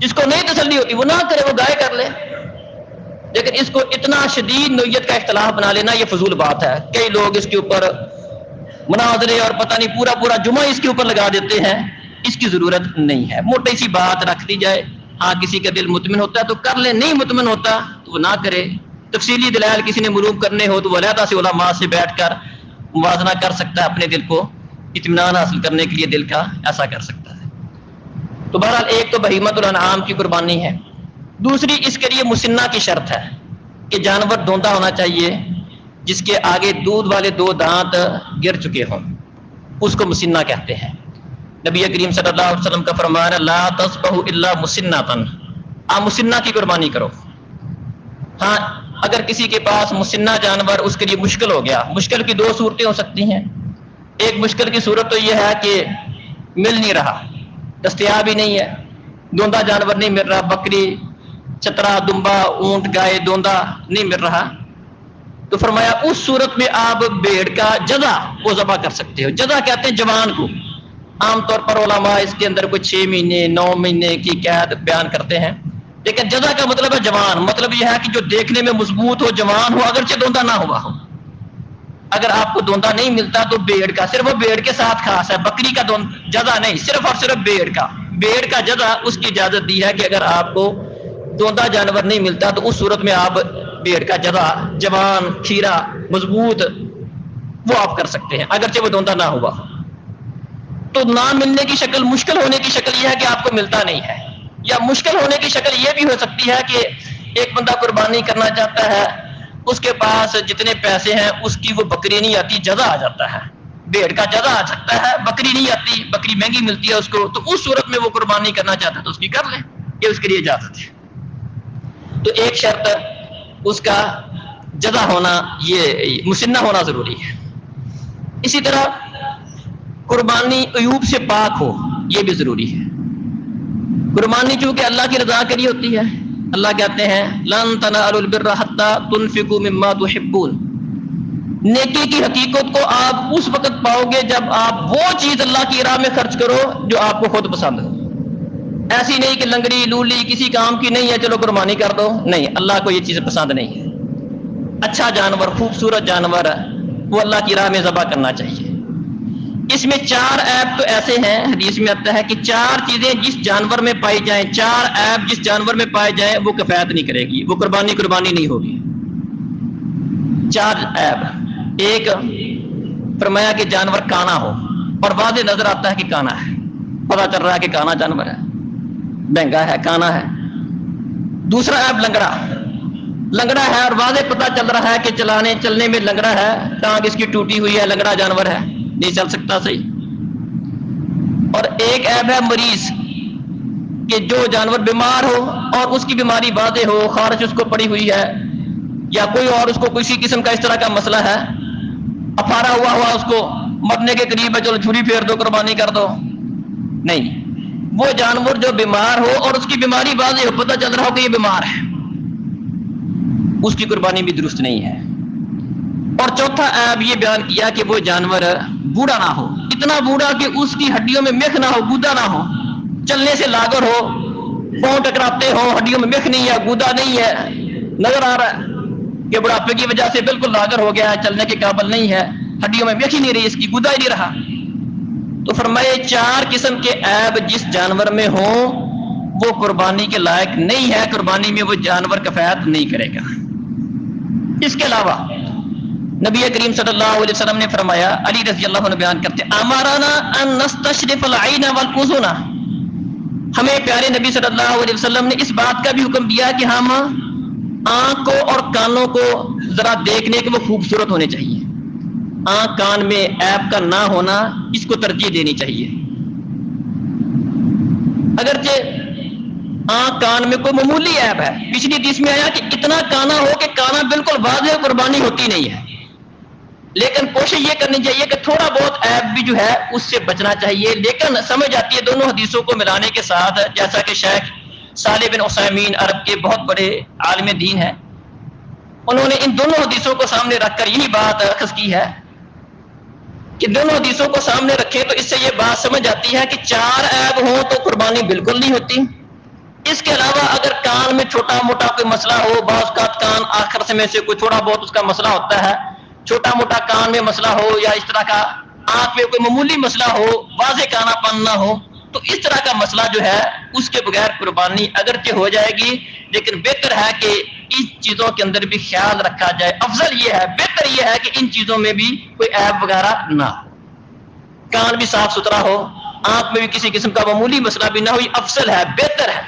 جس کو نہیں تسلی ہوتی وہ نہ کرے، وہ گائے کر لے، لیکن اس کو اتنا شدید نوعیت کا اختلاف بنا لینا یہ فضول بات ہے. کئی لوگ اس کے اوپر مناظرے اور پتہ نہیں پورا پورا جمعہ اس کے اوپر لگا دیتے ہیں. اس کی ضرورت نہیں ہے. موٹی سی بات رکھ دی جائے، ہاں کسی کا دل مطمئن ہوتا ہے تو کر لے، نہیں مطمئن ہوتا تو وہ نہ کرے. تفصیلی دلائل کسی نے معلوم کرنے ہو تو وہ علیحدہ سے علماء سے بیٹھ کر موازنہ کر سکتا ہے، اپنے دل کو اطمینان حاصل کرنے کے لیے دل کا ایسا کر سکتا ہے. تو بہرحال ایک تو بہیمۃ الانعام کی قربانی ہے. دوسری اس کے لیے مسنہ کی شرط ہے کہ جانور دوندا ہونا چاہیے جس کے آگے دودھ والے 2 دانت گر چکے ہوں، اس کو مسنہ کہتے ہیں. نبی کریم صلی اللہ علیہ وسلم کا فرمان ہے لا تذبحوا الا مسنۃ، آپ مسنہ کی قربانی کرو. ہاں اگر کسی کے پاس مسنہ جانور اس کے لیے مشکل ہو گیا، مشکل کی 2 صورتیں ہو سکتی ہیں. ایک مشکل کی صورت تو یہ ہے کہ مل نہیں رہا، دستیاب ہی نہیں ہے، دوندا جانور نہیں مل رہا، بکری، چترا، دمبا، اونٹ، گائے دوندا نہیں مل رہا. تو فرمایا اس صورت میں آپ بھیڑ کا جزا وہ ذبح کر سکتے ہو. جزا کہتے ہیں جوان کو. عام طور پر علماء اس کے اندر کوئی 6 مہینے 9 مہینے کی قید بیان کرتے ہیں، لیکن جزا کا مطلب ہے جوان. مطلب یہ ہے کہ جو دیکھنے میں مضبوط ہو، جوان ہو، اگرچہ دوندا نہ ہوا ہو. اگر آپ کو دوندا نہیں ملتا تو بھیڑ کا، صرف وہ بھیڑ کے ساتھ خاص ہے، بکری کا جزا نہیں، صرف اور صرف بھیڑ کا جزا اس کی اجازت دی ہے کہ اگر آپ کو دوندا جانور نہیں ملتا تو اس صورت میں آپ بھیڑ کا جزا جوان، کھیرا، مضبوط وہ آپ کر سکتے ہیں اگرچہ وہ دوندا نہ ہوا. تو نہ ملنے کی شکل، مشکل ہونے کی شکل یہ ہے کہ آپ کو ملتا نہیں ہے، یا مشکل ہونے کی شکل یہ بھی ہو سکتی ہے کہ ایک بندہ قربانی کرنا چاہتا ہے، اس کے پاس جتنے پیسے ہیں اس کی وہ بکری نہیں آتی، جزا آ جاتا ہے. بھیڑ کا جزا آ سکتا ہے، بکری نہیں آتی، بکری مہنگی ملتی ہے اس کو، تو اس صورت میں وہ قربانی کرنا چاہتا ہے تو اس کی کر لے، یہ اس کے لیے اجازت ہے. تو ایک شرط اس کا جزا ہونا، یہ مسنہ ہونا ضروری ہے. اسی طرح قربانی عیوب سے پاک ہو، یہ بھی ضروری ہے. قربانی چونکہ اللہ کی رضا کے لیے ہوتی ہے. اللہ کہتے ہیں لن تنالوا البر حتى تنفقوا مما تحبون، نیکی کی حقیقت کو آپ اس وقت پاؤ گے جب آپ وہ چیز اللہ کی راہ میں خرچ کرو جو آپ کو خود پسند ہو. ایسی نہیں کہ لنگڑی لولی کسی کام کی نہیں ہے چلو قربانی کر دو، نہیں، اللہ کو یہ چیز پسند نہیں ہے. اچھا جانور، خوبصورت جانور وہ اللہ کی راہ میں ذبح کرنا چاہیے. اس میں 4 عیب تو ایسے ہیں، حدیث میں آتا ہے کہ 4 چیزیں جس جانور میں پائی جائیں، 4 عیب جس جانور میں پائے جائیں وہ کفایت نہیں کرے گی، وہ قربانی نہیں ہوگی. 4 عیب. ایک فرمایا کہ جانور کانا ہو اور واضح نظر آتا ہے کہ کانا ہے، پتہ چل رہا ہے کہ کانا جانور ہے، مہنگا ہے، کانا ہے. دوسرا عیب لنگڑا ہے اور واضح پتہ چل رہا ہے کہ چلنے میں لنگڑا ہے، ٹانگ اس کی ٹوٹی ہوئی ہے، لنگڑا جانور ہے، نہیں چل سکتا صحیح. اور ایک عیب ہے مریض، کہ جو جانور بیمار ہو اور اس کی بیماری واضح ہو، خارش اس کو پڑی ہوئی ہے، یا کوئی اور اس کو کسی قسم کا اس طرح کا مسئلہ ہے، افارا ہوا اس کو مرنے کے قریب ہے، چلو چھری پھیر دو قربانی کر دو. نہیں، وہ جانور جو بیمار ہو اور اس کی بیماری واضح ہو، پتہ چل رہا ہو کہ یہ بیمار ہے، اس کی قربانی بھی درست نہیں ہے. اور چوتھا عیب یہ بیان کیا کہ وہ جانور بوڑھا نہ ہو، اتنا بوڑھا کہ اس کی ہڈیوں میں میخ نہ ہو، گودا نہ ہو، چلنے سے لاغر ہو، پاؤں ٹکراتے ہو، ہڈیوں میں میخ نہیں ہے، گودا نہیں ہے، نظر آ رہا ہے کہ بڑھاپے کی وجہ سے بالکل لاغر ہو گیا ہے، چلنے کے قابل نہیں ہے، ہڈیوں میں میخ ہی نہیں رہی، اس کی گودا ہی نہیں رہا. تو فرمائے 4 قسم کے عیب جس جانور میں ہوں وہ قربانی کے لائق نہیں ہے، قربانی میں وہ جانور کفایت نہیں کرے گا. اس کے علاوہ نبی کریم صلی اللہ علیہ وسلم نے فرمایا، علی رضی اللہ عنہ بیان کرتے امرنا ان نستشرف العین والاذن، ہمیں پیارے نبی صلی اللہ علیہ وسلم نے اس بات کا بھی حکم دیا کہ ہم آنکھوں اور کانوں کو ذرا دیکھنے کے وہ خوبصورت ہونے چاہیے. آنکھ کان میں عیب کا نہ ہونا، اس کو ترجیح دینی چاہیے. اگرچہ آنکھ کان میں کوئی معمولی عیب ہے، پچھلی حدیث میں آیا کہ اتنا کانا ہو کہ کانا بالکل واضح قربانی ہوتی نہیں ہے، لیکن کوشش یہ کرنی چاہیے کہ تھوڑا بہت عیب بھی جو ہے اس سے بچنا چاہیے. لیکن سمجھ آتی ہے دونوں حدیثوں کو ملانے کے ساتھ، جیسا کہ شیخ صالح بن عثیمین عرب کے بہت بڑے عالم دین ہیں، انہوں نے ان دونوں حدیثوں کو سامنے رکھ کر یہی بات اخذ کی ہے کہ دونوں حدیثوں کو سامنے رکھیں تو اس سے یہ بات سمجھ آتی ہے کہ 4 عیب ہوں تو قربانی بالکل نہیں ہوتی. اس کے علاوہ اگر کان میں چھوٹا موٹا کوئی مسئلہ ہو، بعض کا کان آخر میں سے کوئی تھوڑا بہت اس کا مسئلہ ہوتا ہے، چھوٹا موٹا کان میں مسئلہ ہو یا اس طرح کا آنکھ میں کوئی معمولی مسئلہ ہو، واضح کانا پن نہ ہو، تو اس طرح کا مسئلہ جو ہے اس کے بغیر قربانی اگرچہ ہو جائے گی، لیکن بہتر ہے کہ ان چیزوں کے اندر بھی خیال رکھا جائے۔ افضل یہ ہے، بہتر یہ ہے کہ ان چیزوں میں بھی کوئی عیب وغیرہ نہ ہو، کان بھی صاف ستھرا ہو، آنکھ میں بھی کسی قسم کا معمولی مسئلہ بھی نہ ہو، یہ افضل ہے، بہتر ہے۔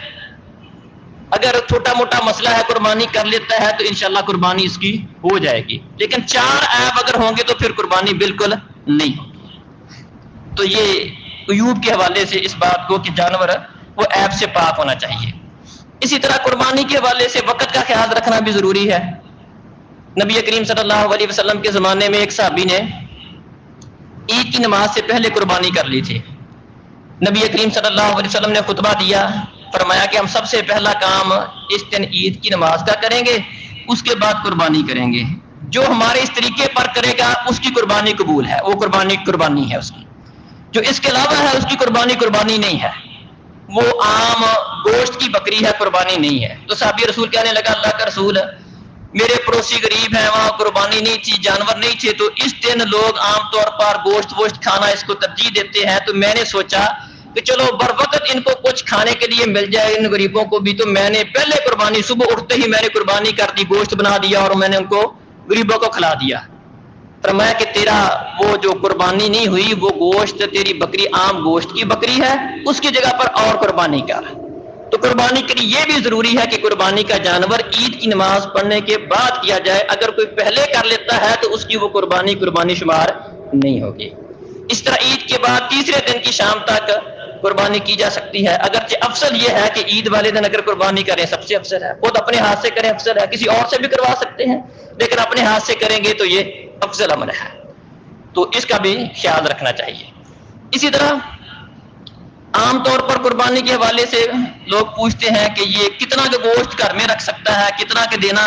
اگر چھوٹا موٹا مسئلہ ہے قربانی کر لیتا ہے تو انشاءاللہ قربانی اس کی ہو جائے گی، لیکن 4 عیب اگر ہوں گے تو پھر قربانی بالکل نہیں ہوگی۔ تو یہ عیوب کے حوالے سے اس بات کو کہ جانور وہ عیب سے پاک ہونا چاہیے۔ اسی طرح قربانی کے حوالے سے وقت کا خیال رکھنا بھی ضروری ہے۔ نبی کریم صلی اللہ علیہ وسلم کے زمانے میں ایک صحابی نے عید کی نماز سے پہلے قربانی کر لی تھی۔ نبی کریم صلی اللہ علیہ وسلم نے خطبہ دیا، فرمایا کہ ہم سب سے پہلا کام اس دن عید کی نماز کا کریں گے، اس کے بعد قربانی کریں گے۔ جو ہمارے اس طریقے پر کرے گا اس کی قربانی قبول ہے، وہ قربانی ہے اس کی۔ جو اس کے علاوہ ہے اس کی قربانی نہیں ہے، وہ عام گوشت کی بکری ہے، قربانی نہیں ہے۔ تو صحابی رسول کہنے لگا، اللہ کا رسول میرے پڑوسی غریب ہیں، وہاں قربانی نہیں تھی، جانور نہیں تھے، تو اس دن لوگ عام طور پر گوشت کھانا اس کو ترجیح دیتے ہیں، تو میں نے سوچا کہ چلو بر وقت ان کو کچھ کھانے کے لیے مل جائے ان غریبوں کو بھی، تو میں نے پہلے قربانی صبح اٹھتے ہی میں نے قربانی کر دی، گوشت بنا دیا اور میں نے ان کو غریبوں کو کھلا دیا۔ فرمایا کہ تیرا وہ جو قربانی نہیں ہوئی وہ گوشت تیری بکری عام گوشت کی بکری ہے، اس کی جگہ پر اور قربانی کر۔ تو قربانی کے لیے یہ بھی ضروری ہے کہ قربانی کا جانور عید کی نماز پڑھنے کے بعد کیا جائے، اگر کوئی پہلے کر لیتا ہے تو اس کی وہ قربانی شمار نہیں ہوگی۔ اس طرح عید کے بعد تیسرے دن کی شام تک قربانی کی جا سکتی ہے، اگرچہ افضل یہ ہے کہ عید والے دن اگر قربانی کریں سب سے افضل ہے، خود اپنے ہاتھ سے کریں افضل ہے، کسی اور سے بھی کروا سکتے ہیں لیکن اپنے ہاتھ سے کریں گے تو یہ افضل عمل ہے، تو اس کا بھی خیال رکھنا چاہیے۔ اسی طرح عام طور پر قربانی کے حوالے سے لوگ پوچھتے ہیں کہ یہ کتنا کا گوشت گھر میں رکھ سکتا ہے، کتنا کا دینا۔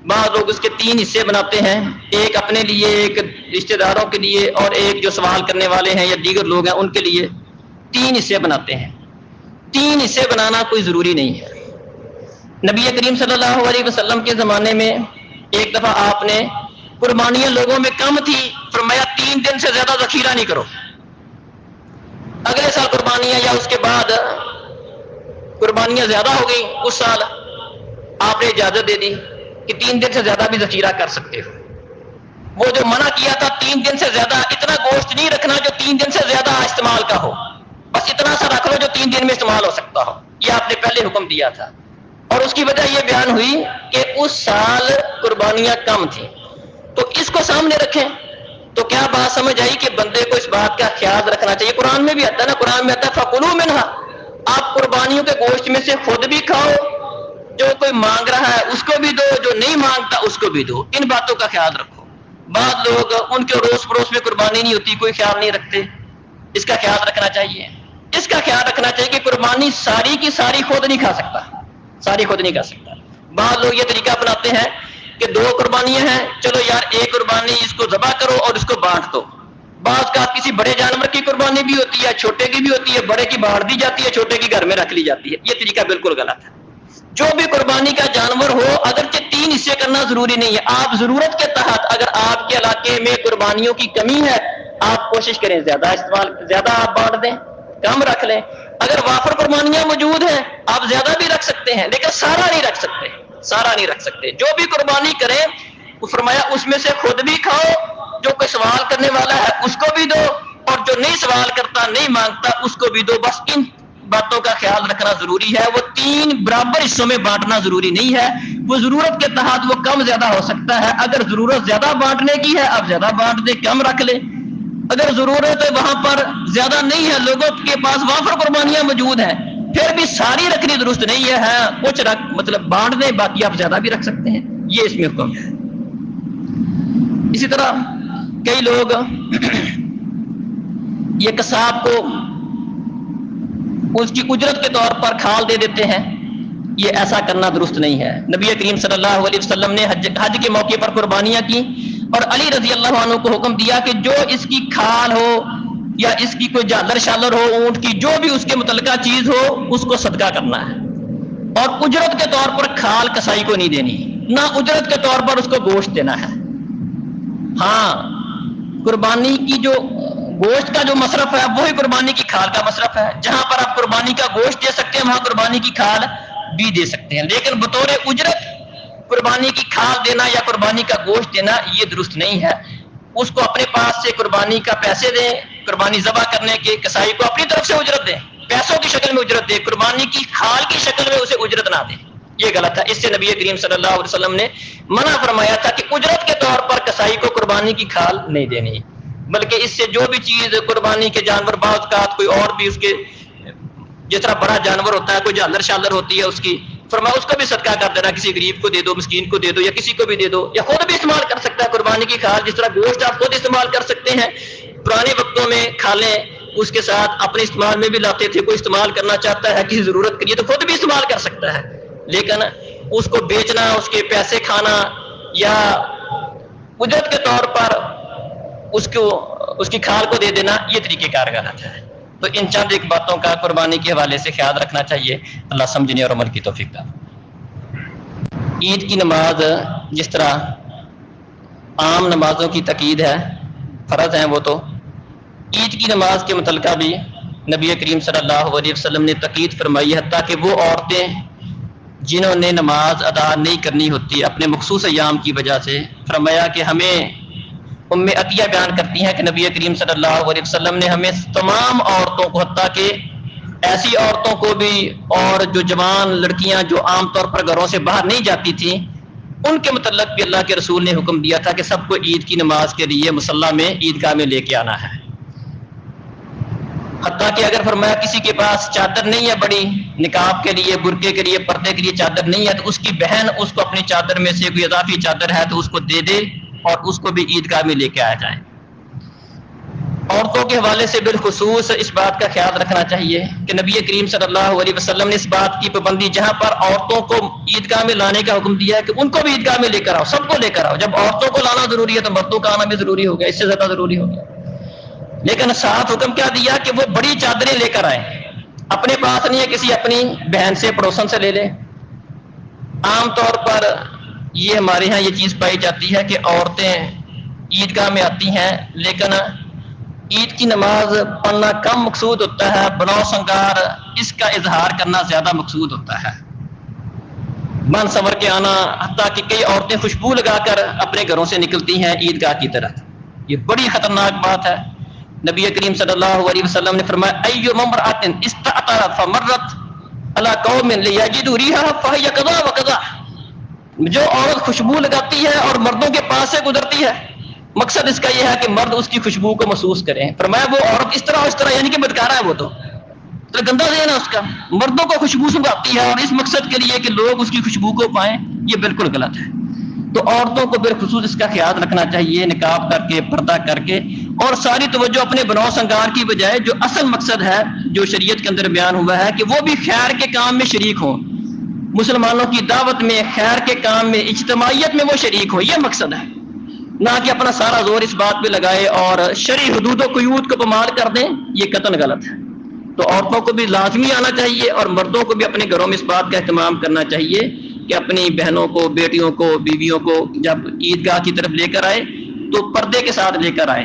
بعض لوگ اس کے 3 حصے بناتے ہیں، ایک اپنے لیے، ایک رشتہ داروں کے لیے اور ایک جو سوال کرنے والے ہیں یا دیگر لوگ ہیں ان کے لیے 3 حصے بناتے ہیں۔ 3 حصے بنانا کوئی ضروری نہیں ہے۔ نبی کریم صلی اللہ علیہ وسلم کے زمانے میں ایک دفعہ آپ نے قربانیاں لوگوں میں کم تھی، فرمایا 3 دن سے زیادہ ذخیرہ نہیں کرو، اگلے سال قربانیاں یا اس کے بعد قربانیاں زیادہ ہو گئی، اس سال آپ نے اجازت دے دی کہ 3 دن سے زیادہ بھی ذخیرہ کر سکتے ہو۔ وہ جو منع کیا تھا 3 دن سے زیادہ اتنا گوشت نہیں رکھنا جو 3 دن سے زیادہ استعمال کا ہو، بس اتنا سا رکھ لو جو 3 دن میں استعمال ہو سکتا ہو، یہ آپ نے پہلے حکم دیا تھا۔ اور اس کی وجہ یہ بیان ہوئی کہ اس سال قربانیاں کم تھیں، تو اس کو سامنے رکھیں تو کیا بات سمجھ آئی کہ بندے کو اس بات کا خیال رکھنا چاہیے۔ قرآن میں بھی آتا ہے نا، قرآن میں آتا ہے فَكُلُوا مِنْهَا، آپ قربانیوں کے گوشت میں سے خود بھی کھاؤ، جو کوئی مانگ رہا ہے اس کو بھی دو، جو نہیں مانگتا اس کو بھی دو۔ ان باتوں کا خیال رکھو۔ بعض لوگ ان کے روز پڑوس میں قربانی نہیں ہوتی، کوئی خیال نہیں رکھتے، اس کا خیال رکھنا چاہیے۔ اس کا خیال رکھنا چاہیے کہ قربانی ساری کی ساری خود نہیں کھا سکتا، ساری خود نہیں کھا سکتا۔ بعض لوگ یہ طریقہ اپناتے ہیں کہ 2 قربانیاں ہیں، چلو یار ایک قربانی اس کو ذبح کرو اور اس کو بانٹ دو۔ بعض کا کسی بڑے جانور کی قربانی بھی ہوتی ہے، چھوٹے کی بھی ہوتی ہے، بڑے کی بانٹ دی جاتی ہے، چھوٹے کی گھر میں رکھ لی جاتی ہے۔ یہ طریقہ بالکل غلط ہے۔ جو بھی قربانی کا جانور ہو اگرچہ 3 حصے کرنا ضروری نہیں ہے، آپ ضرورت کے تحت اگر آپ کے علاقے میں قربانیوں کی کمی ہے آپ کوشش کریں زیادہ آپ بانٹ دیں، کم رکھ لیں۔ اگر وافر قربانیاں موجود ہیں آپ زیادہ بھی رکھ سکتے ہیں، لیکن سارا نہیں رکھ سکتے۔ جو بھی قربانی کریں فرمایا اس میں سے خود بھی کھاؤ، جو کوئی سوال کرنے والا ہے اس کو بھی دو، اور جو نہیں سوال کرتا نہیں مانگتا اس کو بھی دو۔ بس ان باتوں کا خیال رکھنا ضروری ہے۔ وہ 3 برابر حصوں میں بانٹنا ضروری نہیں ہے، وہ ضرورت کے تحت وہ کم زیادہ ہو سکتا ہے۔ اگر ضرورت زیادہ بانٹنے کی ہے آپ زیادہ بانٹ دیں، کم رکھ لیں۔ اگر ضرورت وہاں پر زیادہ نہیں ہے، لوگوں کے پاس وافر قربانیاں موجود ہیں، پھر بھی ساری رکھنی درست نہیں ہے، کچھ مطلب بانٹ دیں، باقی آپ زیادہ بھی رکھ سکتے ہیں، یہ اس میں حکم ہے۔ اسی طرح کئی لوگ یہ قصاب کو اس کی اجرت کے طور پر کھال دے دیتے ہیں، یہ ایسا کرنا درست نہیں ہے۔ نبی کریم صلی اللہ علیہ وسلم نے حج کے موقع پر قربانیاں کی اور علی رضی اللہ عنہ کو حکم دیا کہ جو اس کی کھال ہو یا اس کی کوئی جالر شالر ہو، اونٹ کی جو بھی اس کے متعلقہ چیز ہو اس کو صدقہ کرنا ہے۔ اور اجرت کے طور پر کھال کسائی کو نہیں دینی، نہ اجرت کے طور پر اس کو گوشت دینا ہے۔ ہاں قربانی کی جو گوشت کا جو مصرف ہے وہی قربانی کی کھال کا مصرف ہے، جہاں پر آپ قربانی کا گوشت دے سکتے ہیں وہاں قربانی کی کھال بھی دے سکتے ہیں، لیکن بطور اجرت قربانی کی کھال دینا یا قربانی کا گوشت دینا یہ درست نہیں ہے۔ اس کو اپنے پاس سے قربانی کا پیسے دیں، قربانی ذبح کرنے کے، کسائی کو اپنی طرف سے اجرت دیں، پیسوں کی شکل میں اجرت دیں، قربانی کی کھال کی شکل میں اسے اجرت نہ دیں، یہ غلط ہے۔ اس سے نبی کریم صلی اللہ علیہ وسلم نے منع فرمایا تھا کہ اجرت کے طور پر کسائی کو قربانی کی کھال نہیں دینی، بلکہ اس سے جو بھی چیز قربانی کے جانور، بعض اوقات کوئی اور بھی اس کے جس طرح بڑا جانور ہوتا ہے، کوئی جالر شالر ہوتی ہے اس کی، فرمایا اس کو بھی صدقہ کر دینا، کسی غریب کو دے دو، مسکین کو دے دو، یا کسی کو بھی دے دو، یا خود بھی استعمال کر سکتا ہے قربانی کی کھال، جس طرح گوشت آپ خود استعمال کر سکتے ہیں۔ پرانے وقتوں میں کھالیں اس کے ساتھ اپنے استعمال میں بھی لاتے تھے، کوئی استعمال کرنا چاہتا ہے کسی ضرورت کے لیے تو خود بھی استعمال کر سکتا ہے، لیکن اس کو بیچنا، اس کے پیسے کھانا یا اجرت کے طور پر اس کی کھال کو دے دینا یہ طریقہ کار غلط ہے۔ تو ان چند ایک باتوں کا قربانی کے حوالے سے خیال رکھنا چاہیے، اللہ سمجھنے اور عمل کی توفیق دے۔ عید کی نماز جس طرح عام نمازوں کی تاکید ہے، فرض ہیں وہ، تو عید کی نماز کے متعلقہ بھی نبی کریم صلی اللہ علیہ وسلم نے تاکید فرمائی ہے، تاکہ وہ عورتیں جنہوں نے نماز ادا نہیں کرنی ہوتی اپنے مخصوص ایام کی وجہ سے، فرمایا کہ ہمیں ام عطیہ بیان کرتی ہیں کہ نبی کریم صلی اللہ علیہ وسلم نے ہمیں تمام عورتوں کو، حتیٰ کہ ایسی عورتوں کو بھی اور جو جوان لڑکیاں جو عام طور پر گھروں سے باہر نہیں جاتی تھیں، ان کے متعلق بھی اللہ کے رسول نے حکم دیا تھا کہ سب کو عید کی نماز کے لیے مصلی میں، عیدگاہ میں لے کے آنا ہے۔ حتیٰ کہ اگر فرمایا کسی کے پاس چادر نہیں ہے بڑی، نقاب کے لیے، برقعے کے لیے، پردے کے لیے چادر نہیں ہے، تو اس کی بہن اس کو اپنی چادر میں سے کوئی اضافی چادر ہے تو اس کو دے دے اور اس کو بھی عیدگاہ میں لے کے آیا جائے۔ عورتوں کے حوالے سے بالخصوص اس بات کا خیال رکھنا چاہیے کہ نبی کریم صلی اللہ علیہ وسلم نے اس بات کی پابندی، جہاں پر عورتوں کو عیدگاہ میں لانے کا حکم دیا ہے کہ ان کو بھی عیدگاہ میں لے کر آؤ، سب کو لے کر آؤ۔ جب عورتوں کو لانا ضروری ہے تو مردوں کا آنا بھی ضروری ہو گیا، اس سے زیادہ ضروری ہو گیا۔ لیکن ساتھ حکم کیا دیا کہ وہ بڑی چادریں لے کر آئیں، اپنے پاس نہیں ہے، کسی اپنی بہن سے، پڑوسن سے لے لیں۔ عام طور پر یہ ہمارے ہاں یہ چیز پائی جاتی ہے کہ عورتیں عیدگاہ میں آتی ہیں لیکن عید کی نماز پڑھنا کم مقصود ہوتا ہے، بناؤ سنگار اس کا اظہار کرنا زیادہ مقصود ہوتا ہے، بن سنور کے آنا، حتیٰ کہ کئی عورتیں خوشبو لگا کر اپنے گھروں سے نکلتی ہیں عیدگاہ کی طرف، یہ بڑی خطرناک بات ہے۔ نبی کریم صلی اللہ علیہ وسلم نے فرمایا ایو امرأۃ استعطرت فمرت علی قوم لیجدوا ریحها فہی کذا وکذا، جو عورت خوشبو لگاتی ہے اور مردوں کے پاس سے گزرتی ہے، مقصد اس کا یہ ہے کہ مرد اس کی خوشبو کو محسوس کریں۔ فرمایا وہ عورت اس طرح یعنی کہ بدکارہ ہے، وہ تو گندا ذہن ہے اس کا، مردوں کو خوشبو سنگھاتی ہے اور اس مقصد کے لیے کہ لوگ اس کی خوشبو کو پائیں، یہ بالکل غلط ہے۔ تو عورتوں کو بالخصوص اس کا خیال رکھنا چاہیے، نقاب کر کے، پردہ کر کے، اور ساری توجہ اپنے بناؤ سنگار کی بجائے جو اصل مقصد ہے جو شریعت کے اندر بیان ہوا ہے کہ وہ بھی خیر کے کام میں شریک ہوں، مسلمانوں کی دعوت میں، خیر کے کام میں، اجتماعیت میں وہ شریک ہو، یہ مقصد ہے، نہ کہ اپنا سارا زور اس بات پہ لگائے اور شرعی حدود و قیود کو پامال کر دیں، یہ قطعاً غلط ہے۔ تو عورتوں کو بھی لازمی آنا چاہیے اور مردوں کو بھی اپنے گھروں میں اس بات کا اہتمام کرنا چاہیے کہ اپنی بہنوں کو، بیٹیوں کو، بیویوں کو جب عیدگاہ کی طرف لے کر آئے تو پردے کے ساتھ لے کر آئے،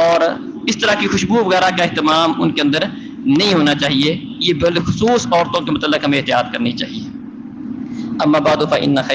اور اس طرح کی خوشبو وغیرہ کا اہتمام ان کے اندر نہیں ہونا چاہیے، یہ بالخصوص عورتوں کے متعلق ہمیں احتیاط کرنی چاہیے۔ اما بعد فإن خیر